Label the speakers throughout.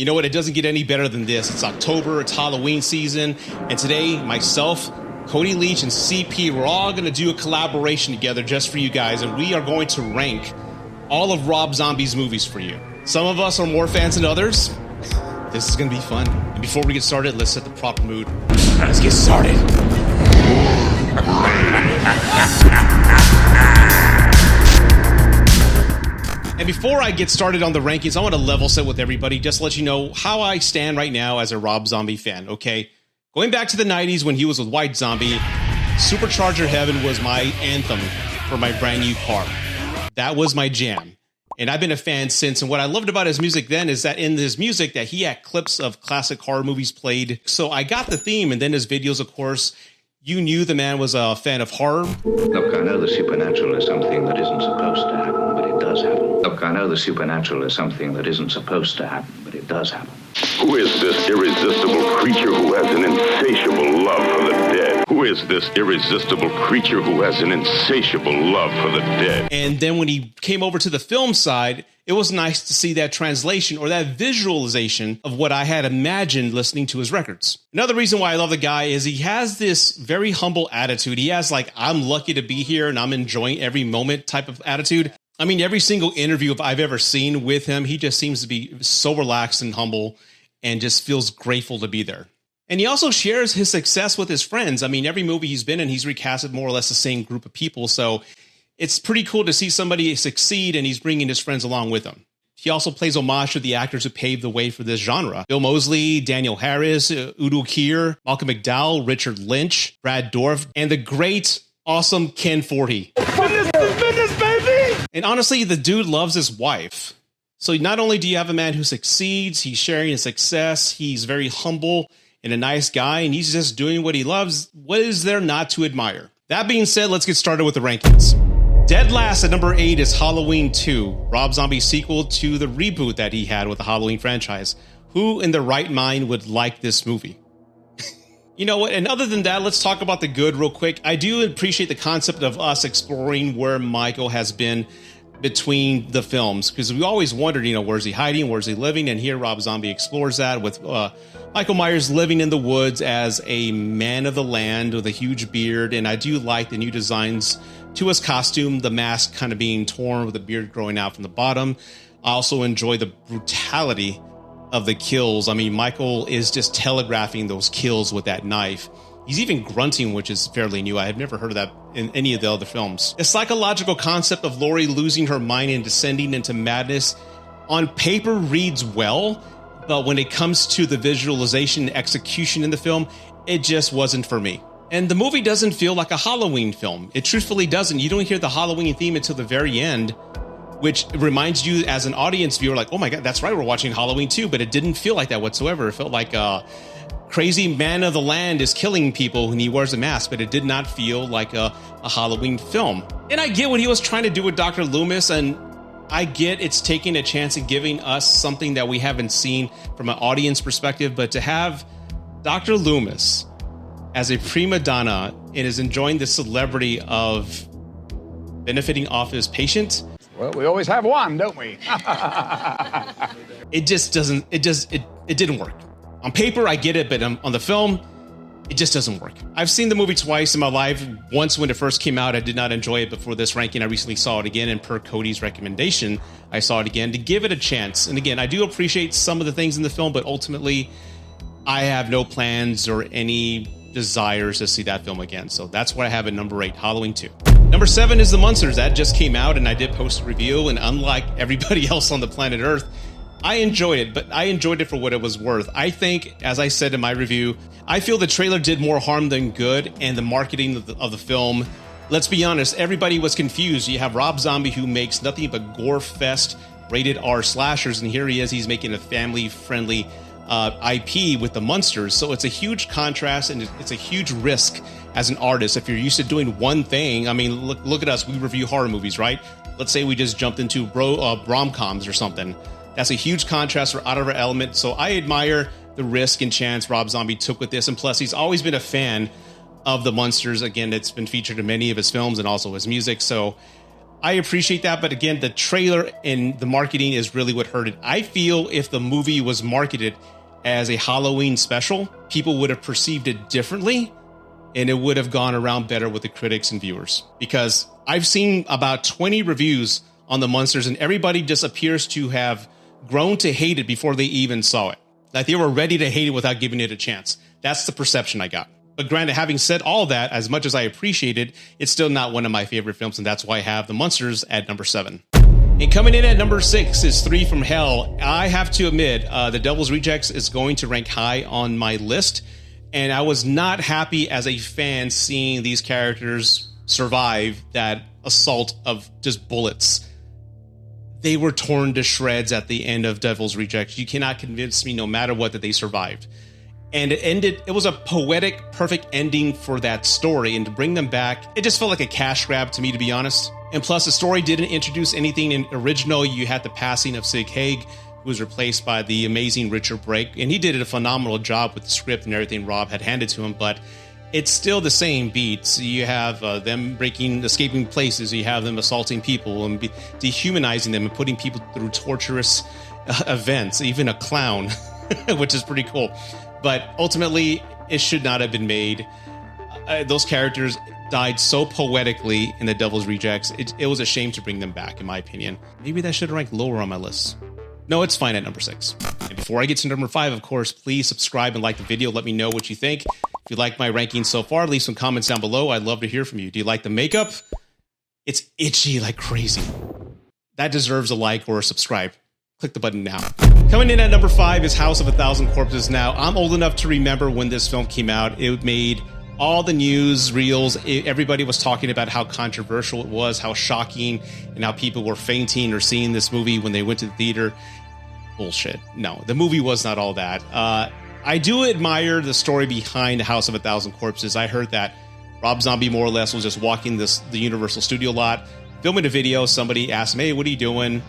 Speaker 1: You know what? It doesn't get any better than this. It's October, it's Halloween season, and today, myself, Cody Leach, and CP, we're all going to do a collaboration together just for you guys, and we are going to rank all of Rob Zombie's movies for you. Some of us are more fans than others. This is going to be fun. And before we get started, let's set the proper mood. Let's get started. And before I get started on the rankings, I want to level set with everybody, just to let you know how I stand right now as a Rob Zombie fan, okay? Going back to the 90s when he was with White Zombie, Supercharger Heaven was my anthem for my brand new car. That was my jam. And I've been a fan since. And what I loved about his music then is that in his music that he had clips of classic horror movies played. So I got the theme, and then his videos, of course, you knew the man was a fan of horror.
Speaker 2: Look, I know the supernatural is something that isn't supposed to happen, but it does happen. Look, I know the supernatural is something that isn't supposed to happen, but it does happen.
Speaker 3: Who is this irresistible creature who has an insatiable love for the dead? Who is this irresistible creature who has an insatiable love for the dead?
Speaker 1: And then when he came over to the film side, it was nice to see that translation or that visualization of what I had imagined listening to his records. Another reason why I love the guy is he has this very humble attitude. He has like, I'm lucky to be here and I'm enjoying every moment type of attitude. I mean, every single interview I've ever seen with him, he just seems to be so relaxed and humble and just feels grateful to be there. And he also shares his success with his friends. I mean, every movie he's been in, he's recasted more or less the same group of people. So it's pretty cool to see somebody succeed and he's bringing his friends along with him. He also plays homage to the actors who paved the way for this genre. Bill Moseley, Daniel Harris, Udo Kier, Malcolm McDowell, Richard Lynch, Brad Dourif, and the great, awesome Ken Forte. Fitness, baby! And honestly, the dude loves his wife. So not only do you have a man who succeeds, he's sharing his success, he's very humble and a nice guy, and he's just doing what he loves. What is there not to admire? That being said, let's get started with the rankings. Dead last at number 8 is Halloween 2, Rob Zombie's sequel to the reboot that he had with the Halloween franchise. Who in their right mind would like this movie? You know what? And other than that, let's talk about the good real quick. I do appreciate the concept of us exploring where Michael has been between the films, because we always wondered, you know, where's he hiding? Where's he living? And here Rob Zombie explores that with Michael Myers living in the woods as a man of the land with a huge beard. And I do like the new designs to his costume, the mask kind of being torn with the beard growing out from the bottom. I also enjoy the brutality of the kills. I mean, Michael is just telegraphing those kills with that knife. He's even grunting, which is fairly new. I have never heard of that in any of the other films. The psychological concept of Laurie losing her mind and descending into madness on paper reads well, but when it comes to the visualization and execution in the film, it just wasn't for me. And the movie doesn't feel like a Halloween film. It truthfully doesn't. You don't hear the Halloween theme until the very end, which reminds you as an audience viewer, like, oh my God, that's right, we're watching Halloween 2, but it didn't feel like that whatsoever. It felt like crazy man of the land is killing people when he wears a mask, but it did not feel like a Halloween film. And I get what he was trying to do with Dr. Loomis, and I get it's taking a chance and giving us something that we haven't seen from an audience perspective, but to have Dr. Loomis as a prima donna and is enjoying the celebrity of benefiting off his patient.
Speaker 4: Well, we always have one, don't we?
Speaker 1: It didn't work. On paper, I get it, but on the film, it just doesn't work. I've seen the movie twice in my life. Once when it first came out, I did not enjoy it, but for this ranking, I recently saw it again, and per Cody's recommendation, I saw it again to give it a chance. And again, I do appreciate some of the things in the film, but ultimately, I have no plans or any desires to see that film again. So that's what I have at number 8, Halloween 2. Number 7 is The Munsters. That just came out, and I did post a review, and unlike everybody else on the planet Earth, I enjoyed it, but I enjoyed it for what it was worth. I think, as I said in my review, I feel the trailer did more harm than good, and the marketing of the film, let's be honest, everybody was confused. You have Rob Zombie, who makes nothing but gore fest, rated R slashers, and here he is, he's making a family-friendly IP with The Munsters. So it's a huge contrast, and it's a huge risk as an artist. If you're used to doing one thing, I mean, look at us, we review horror movies, right? Let's say we just jumped into rom-coms or something. That's a huge contrast. We're out of our element. So I admire the risk and chance Rob Zombie took with this. And plus, he's always been a fan of The Munsters. Again, it's been featured in many of his films and also his music. So I appreciate that, but again, the trailer and the marketing is really what hurt it. I feel if the movie was marketed as a Halloween special, people would have perceived it differently, and it would have gone around better with the critics and viewers. Because I've seen about 20 reviews on the Munsters, and everybody just appears to have grown to hate it before they even saw it. Like they were ready to hate it without giving it a chance. That's the perception I got. But granted, having said all that, as much as I appreciate it, it's still not one of my favorite films, and that's why I have The Munsters at number 7. And coming in at number 6 is 3 from Hell. I have to admit, The Devil's Rejects is going to rank high on my list, and I was not happy as a fan seeing these characters survive that assault of just bullets. They were torn to shreds at the end of Devil's Rejects. You cannot convince me, no matter what, that they survived. And it was a poetic, perfect ending for that story. And to bring them back, it just felt like a cash grab to me, to be honest. And plus, the story didn't introduce anything original. You had the passing of Sig Haig, who was replaced by the amazing Richard Brake. And he did a phenomenal job with the script and everything Rob had handed to him. But it's still the same beats. You have them escaping places. You have them assaulting people and dehumanizing them and putting people through torturous events, even a clown, which is pretty cool. But ultimately, it should not have been made. Those characters died so poetically in The Devil's Rejects. It was a shame to bring them back, in my opinion. Maybe that should have ranked lower on my list. No, it's fine at number 6. And before I get to number 5, of course, please subscribe and like the video. Let me know what you think. If you like my rankings so far, leave some comments down below. I'd love to hear from you. Do you like the makeup? It's itchy like crazy. That deserves a like or a subscribe. Click the button now. Coming in at number 5 is House of a Thousand Corpses. Now, I'm old enough to remember when this film came out. It made all the news reels. Everybody was talking about how controversial it was, how shocking, and how people were fainting or seeing this movie when they went to the theater. Bullshit. No, the movie was not all that. I do admire the story behind House of a Thousand Corpses. I heard that Rob Zombie more or less was just walking the Universal Studio lot, filming a video. Somebody asked him, hey, what are you doing?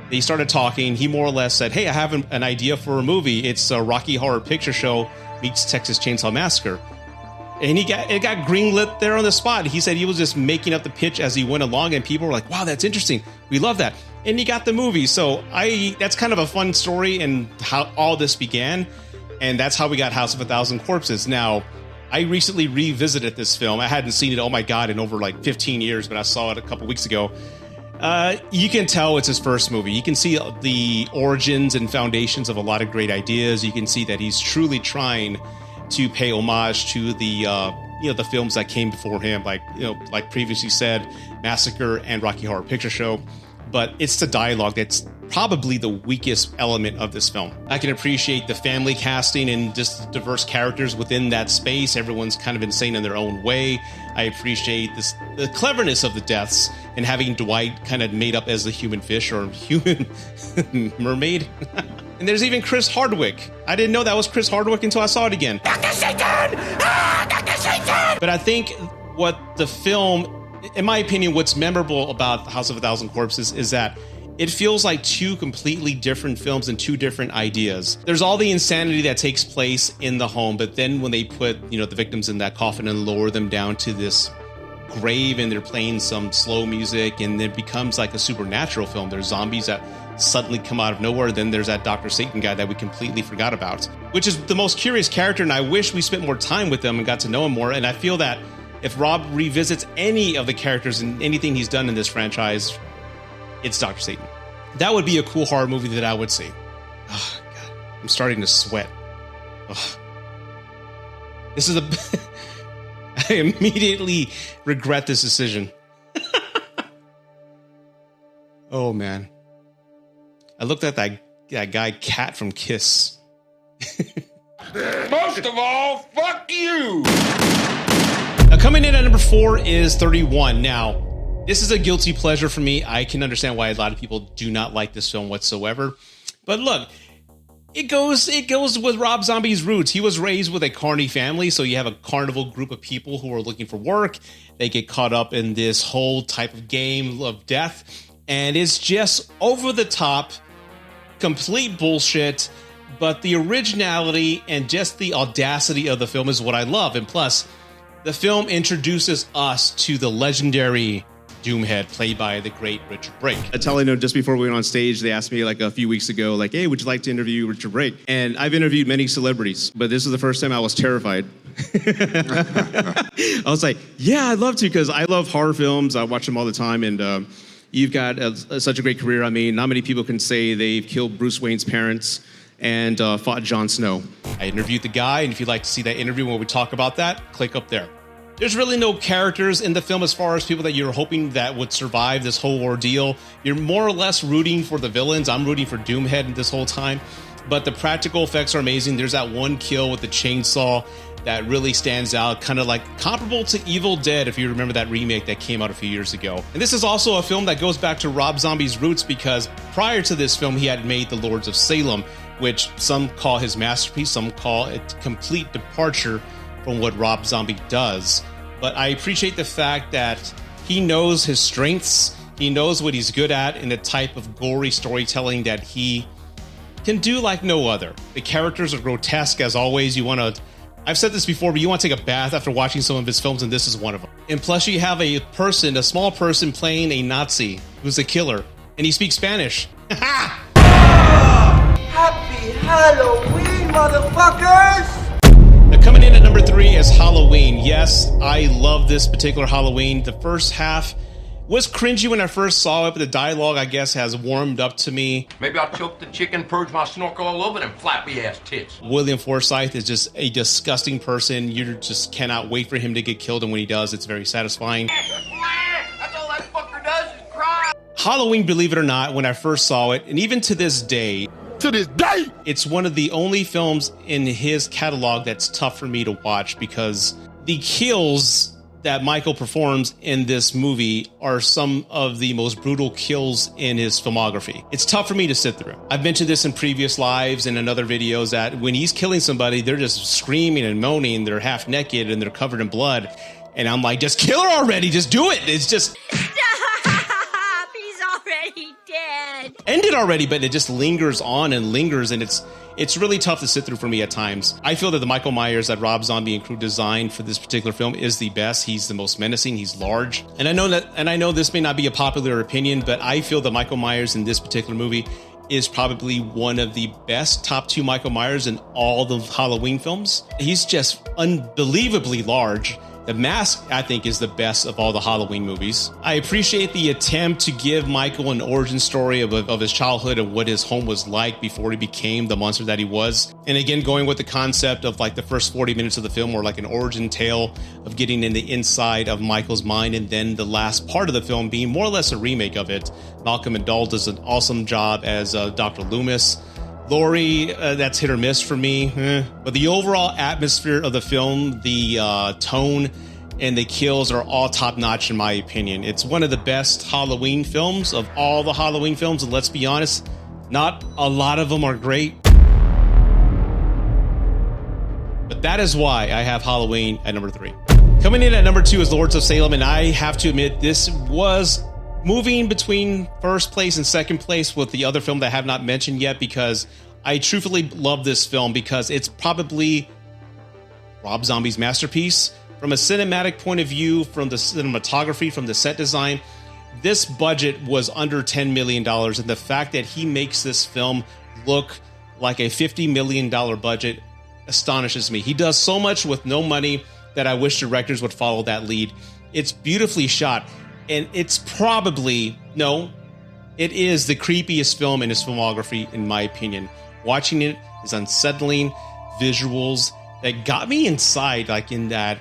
Speaker 1: They started talking. He more or less said, hey, I have an idea for a movie. It's a Rocky Horror Picture Show meets Texas Chainsaw Massacre. And it got greenlit there on the spot. He said he was just making up the pitch as he went along, and people were like, wow, that's interesting. We love that. And he got the movie. So that's kind of a fun story and how all this began. And that's how we got House of a Thousand Corpses. Now, I recently revisited this film. I hadn't seen it, oh my God, in over like 15 years, but I saw it a couple weeks ago. You can tell it's his first movie. You can see the origins and foundations of a lot of great ideas. You can see that he's truly trying to pay homage to the films that came before him, like previously said, Massacre and Rocky Horror Picture Show. But it's the dialogue that's probably the weakest element of this film. I can appreciate the family casting and just diverse characters within that space. Everyone's kind of insane in their own way. I appreciate the cleverness of the deaths and having Dwight kind of made up as the human fish or human mermaid. And there's even Chris Hardwick. I didn't know that was Chris Hardwick until I saw it again. Dr. Satan! Dr. Satan! But I think what the film, in my opinion, what's memorable about House of a Thousand Corpses is that it feels like two completely different films and two different ideas. There's all the insanity that takes place in the home, but then when they put, the victims in that coffin and lower them down to this grave and they're playing some slow music and it becomes like a supernatural film. There's zombies that suddenly come out of nowhere. Then there's that Dr. Satan guy that we completely forgot about, which is the most curious character. And I wish we spent more time with him and got to know him more. And I feel that if Rob revisits any of the characters and anything he's done in this franchise, it's Dr. Satan. That would be a cool horror movie that I would see. Oh, God. I'm starting to sweat. Ugh. This is I immediately regret this decision. Oh, man. I looked at that guy Cat from Kiss.
Speaker 5: Most of all, fuck you!
Speaker 1: Now, coming in at number 4 is 31. Now, this is a guilty pleasure for me. I can understand why a lot of people do not like this film whatsoever. But look, it goes with Rob Zombie's roots. He was raised with a carny family, so you have a carnival group of people who are looking for work. They get caught up in this whole type of game of death, and it's just over the top, complete bullshit. But the originality and just the audacity of the film is what I love. And plus, the film introduces us to the legendary Doomhead, played by the great Richard Brake.
Speaker 6: I tell you, just before we went on stage, they asked me like a few weeks ago, like, hey, would you like to interview Richard Brake? And I've interviewed many celebrities, but this is the first time I was terrified. I was like, yeah, I'd love to, because I love horror films. I watch them all the time, and you've got such a great career. I mean, not many people can say they've killed Bruce Wayne's parents and fought Jon Snow.
Speaker 1: I interviewed the guy, and if you'd like to see that interview where we talk about that, click up there. There's really no characters in the film as far as people that you're hoping that would survive this whole ordeal. You're more or less rooting for the villains. I'm rooting for Doomhead this whole time. But the practical effects are amazing. There's that one kill with the chainsaw that really stands out, kind of like comparable to Evil Dead, if you remember that remake that came out a few years ago. And this is also a film that goes back to Rob Zombie's roots, because prior to this film, he had made The Lords of Salem, which some call his masterpiece, some call it complete departure from what Rob Zombie does. But I appreciate the fact that he knows his strengths, he knows what he's good at in the type of gory storytelling that he can do like no other. The characters are grotesque as always. I've said this before, but you want to take a bath after watching some of his films, and this is one of them. And plus you have a small person playing a Nazi who's a killer, and he speaks Spanish.
Speaker 7: Happy Halloween, motherfuckers!
Speaker 1: Now, coming in at number 3 is Halloween. Yes, I love this particular Halloween. The first half was cringy when I first saw it, but the dialogue, I guess, has warmed up to me.
Speaker 5: Maybe I'll choke the chicken, purge my snorkel all over them flappy ass tits.
Speaker 1: William Forsythe is just a disgusting person. You just cannot wait for him to get killed, and when he does, it's very satisfying.
Speaker 5: That's all that fucker does is cry.
Speaker 1: Halloween, believe it or not, when I first saw it, and even to this day, it's one of the only films in his catalog that's tough for me to watch, because the kills that Michael performs in this movie are some of the most brutal kills in his filmography. It's tough for me to sit through. I've mentioned this in previous lives and in other videos that when he's killing somebody, they're just screaming and moaning, they're half naked and they're covered in blood. And I'm like, just kill her already, just do it. It's just...
Speaker 8: Stop! He's already dead.
Speaker 1: Ended already, but it just lingers on and lingers, and it's really tough to sit through for me at times. I feel that the Michael Myers that Rob Zombie and crew designed for this particular film is the best. He's the most menacing. He's large. And I know this may not be a popular opinion, but I feel that Michael Myers in this particular movie is probably one of the best top 2 Michael Myers in all the Halloween films. He's just unbelievably large. The Mask, I think, is the best of all the Halloween movies. I appreciate the attempt to give Michael an origin story of his childhood and what his home was like before he became the monster that he was. And again, going with the concept of like the first 40 minutes of the film were like an origin tale of getting in the inside of Michael's mind, and then the last part of the film being more or less a remake of it. Malcolm McDowell does an awesome job as Dr. Loomis. Laurie, that's hit or miss for me. But the overall atmosphere of the film, the tone, and the kills are all top-notch in my opinion. It's one of the best Halloween films of all the Halloween films, and let's be honest, not a lot of them are great. But that is why I have Halloween at number 3. Coming in at number 2 is Lords of Salem, and I have to admit, this was moving between first place and second place with the other film that I have not mentioned yet, because I truthfully love this film because it's probably Rob Zombie's masterpiece. From a cinematic point of view, from the cinematography, from the set design, this budget was under $10 million. And the fact that he makes this film look like a $50 million budget astonishes me. He does so much with no money that I wish directors would follow that lead. It's beautifully shot. And it's probably, it is the creepiest film in his filmography, in my opinion. Watching it is unsettling visuals that got me inside, like in that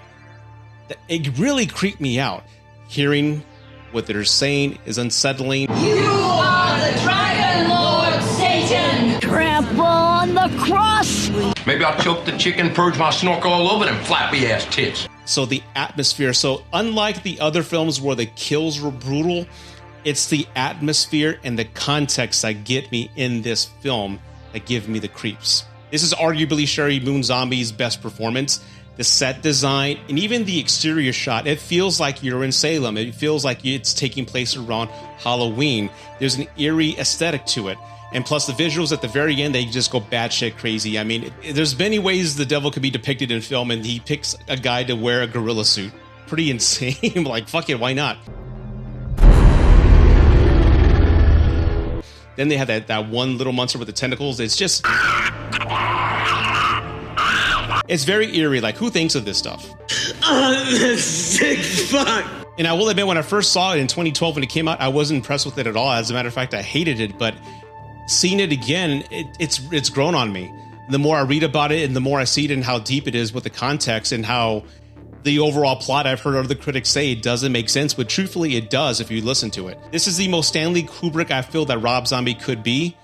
Speaker 1: it really creeped me out. Hearing what they're saying is unsettling.
Speaker 8: You are the Dragon Lord Satan! Trample on the cross!
Speaker 5: Maybe I'll choke the chicken, purge my snorkel all over them flappy ass tits.
Speaker 1: So the atmosphere, so unlike the other films where the kills were brutal, it's the atmosphere and the context that get me in this film that give me the creeps. This is arguably Sherry Moon Zombie's best performance. The set design and even the exterior shot, it feels like you're in Salem. It feels like it's taking place around Halloween. There's an eerie aesthetic to it. And plus the visuals at the very end, they just go batshit crazy. I mean, there's many ways the devil could be depicted in film, and he picks a guy to wear a gorilla suit. Pretty insane. Like, fuck it, why not? Then they have that one little monster with the tentacles. It's just, it's very eerie. Like, who thinks of this stuff?
Speaker 9: Sick fuck.
Speaker 1: And I will admit, when I first saw it in 2012 when it came out, I wasn't impressed with it at all. As a matter of fact, I hated it. But seeing it again, it's grown on me. The more I read about it and the more I see it and how deep it is with the context and how the overall plot, I've heard other critics say it doesn't make sense, but truthfully it does if you listen to it. This is the most Stanley Kubrick I feel that Rob Zombie could be,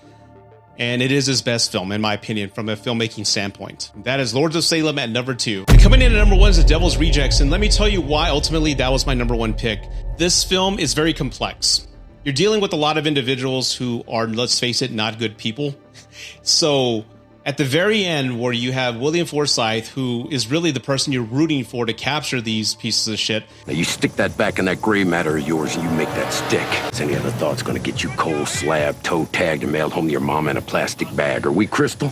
Speaker 1: and it is his best film, in my opinion, from a filmmaking standpoint. That is Lords of Salem at number 2. And coming in at number 1 is The Devil's Rejects, and let me tell you why ultimately that was my number 1 pick. This film is very complex. You're dealing with a lot of individuals who are, let's face it, not good people. So at the very end, where you have William Forsythe, who is really the person you're rooting for to capture these pieces of shit.
Speaker 10: Now you stick that back in that gray matter of yours and you make that stick. Is any other thoughts gonna get you cold slab, toe tagged, and mailed home to your mom in a plastic bag? Are we, Crystal?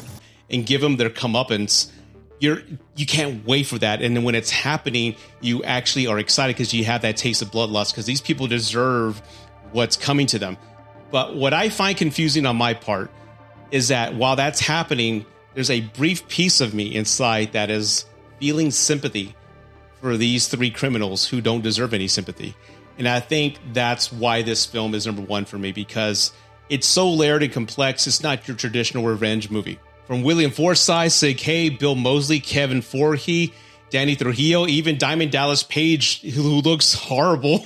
Speaker 1: And give them their comeuppance. You can't wait for that. And then when it's happening, you actually are excited because you have that taste of bloodlust because these people deserve what's coming to them. But what I find confusing on my part is that while that's happening, there's a brief piece of me inside that is feeling sympathy for these 3 criminals who don't deserve any sympathy. And I think that's why this film is number 1 for me, because it's so layered and complex. It's not your traditional revenge movie. From William Forsythe, Sig Hay, Bill Moseley, Kevin Forhey, Danny Trujillo, even Diamond Dallas Page, who looks horrible.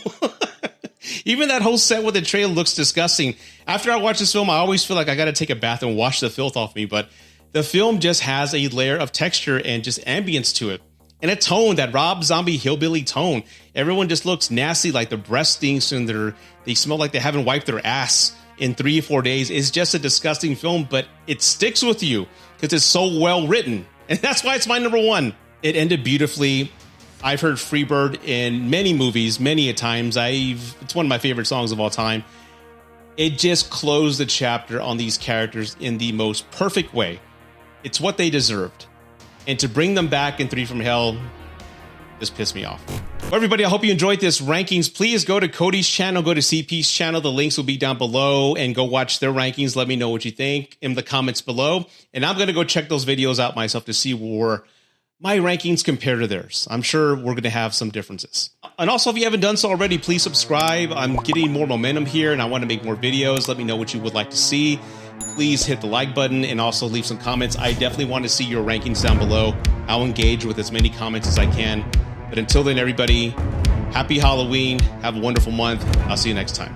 Speaker 1: Even that whole set with the trailer looks disgusting. After I watch this film, I always feel like I got to take a bath and wash the filth off me. But the film just has a layer of texture and just ambience to it. And a tone, that Rob Zombie hillbilly tone. Everyone just looks nasty, like their breath stinks and they smell like they haven't wiped their ass in 3 or 4 days. It's just a disgusting film, but it sticks with you because it's so well written. And that's why it's my number 1. It ended beautifully. I've heard Freebird in many movies, many a times. It's one of my favorite songs of all time. It just closed the chapter on these characters in the most perfect way. It's what they deserved. And to bring them back in 3 from Hell just pissed me off. Well, everybody, I hope you enjoyed this rankings. Please go to Cody's channel, go to CP's channel. The links will be down below, and go watch their rankings. Let me know what you think in the comments below. And I'm going to go check those videos out myself to see where my rankings compare to theirs. I'm sure we're going to have some differences. And also, if you haven't done so already, please subscribe. I'm getting more momentum here and I want to make more videos. Let me know what you would like to see. Please hit the like button and also leave some comments. I definitely want to see your rankings down below. I'll engage with as many comments as I can. But until then, everybody, happy Halloween. Have a wonderful month. I'll see you next time.